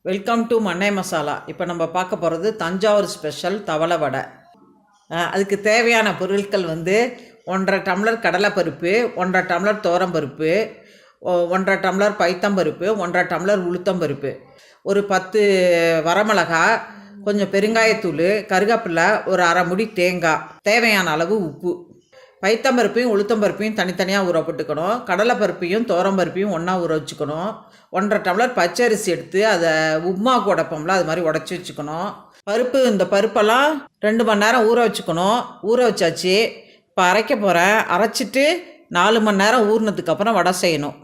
Welcome to மண்ணை மசாலா. இப்போ நம்ம பார்க்க போகிறது தஞ்சாவூர் ஸ்பெஷல் தவளை வடை. அதுக்கு தேவையான பொருட்கள் 1.5 டம்ளர் கடலைப்பருப்பு, 1.5 டம்ளர் துவரம்பருப்பு, 1.5 டம்ளர் பைத்தம்பருப்பு, 1.5 டம்ளர் உளுத்தம்பருப்பு, ஒரு 10 வரமிளகா, கொஞ்சம் பெருங்காயத்தூள், கருவேப்பிலை, ஒரு அரை முடி தேங்காய், தேவையான அளவு உப்பு. பைத்தம்பருப்பையும் உளுத்தம்பருப்பையும் தனித்தனியாக ஊற போட்டுக்கணும். கடலைப்பருப்பையும் துவரம்பருப்பையும் ஒன்றா ஊற வச்சுக்கணும். 1.5 டம்ளர் பச்சரிசி எடுத்து அதை உப்மா உடைப்போம்ல, அது மாதிரி உடச்சி வச்சுக்கணும். இந்த பருப்பெல்லாம் 2 மணி நேரம் ஊற வச்சுக்கணும். ஊற வச்சாச்சு. இப்போ அரைக்க போகிறேன். அரைச்சிட்டு 4 மணி நேரம் ஊறினதுக்கப்புறம் வடை செய்யணும்.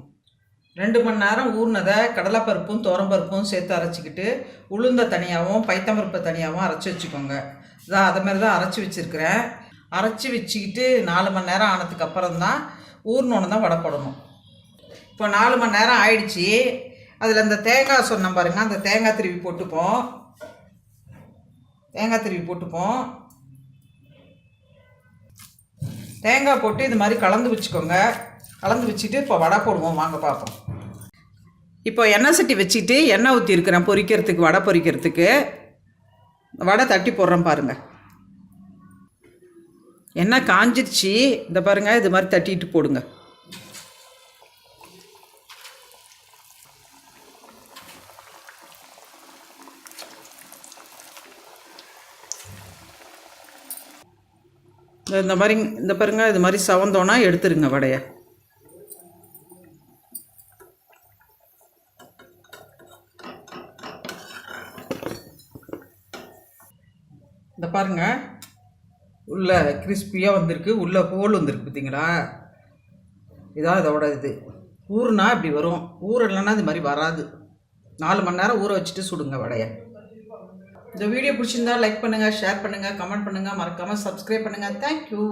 2 மணி நேரம் ஊறினதை கடலைப்பருப்பும் துவரம்பருப்பும் சேர்த்து அரைச்சிக்கிட்டு உளுந்த தனியாகவும் பைத்தம்பருப்பை தனியாகவும் அரைச்சி வச்சுக்கோங்க. இதான் அதை மாதிரி தான் அரைச்சி வச்சுருக்கிறேன். அரைச்சி வச்சுக்கிட்டு 4 மணி நேரம் ஆனதுக்கப்புறம் தான் ஊறினோன்னு தான் வடை போடணும். இப்போ 4 மணி நேரம் ஆயிடுச்சு. அதில் இந்த தேங்காய் சொன்ன பாருங்கள், அந்த தேங்காய் திருவி போட்டுப்போம். தேங்காய் போட்டு இது மாதிரி கலந்து வச்சுக்கோங்க. கலந்து வச்சுட்டு இப்போ வடை போடுவோம். வாங்க பார்ப்போம். இப்போ எண்ணெய் சட்டி வச்சுட்டு எண்ணெய் ஊற்றிருக்கிறேன் பொரிக்கிறதுக்கு, வடை பொரிக்கிறதுக்கு. வடை தட்டி போடுறேன் பாருங்கள். எண்ணெய் காஞ்சிருச்சு. இந்த பாருங்கள், இது மாதிரி தட்டிட்டு போடுங்க. இந்த பாருங்க, இது மாதிரி சவந்தோன்னா எடுத்துருங்க வடையை. இந்த பாருங்க, உள்ள கிறிஸ்பியாக வந்திருக்கு, உள்ள ஹோல் வந்திருக்கு பார்த்தீங்களா? இதான் இதோட இது. ஊறுனா இப்படி வரும், ஊறலைன்னா இது மாதிரி வராது. 4 மணி நேரம் ஊற வச்சுட்டு சுடுங்க வடையை. இந்த வீடியோ பிடிச்சிருந்தா லைக் பண்ணுங்கள், ஷேர் பண்ணுங்கள், கமெண்ட் பண்ணுங்கள், மறக்காமல் சப்ஸ்கிரைப் பண்ணுங்கள். தேங்க்யூ.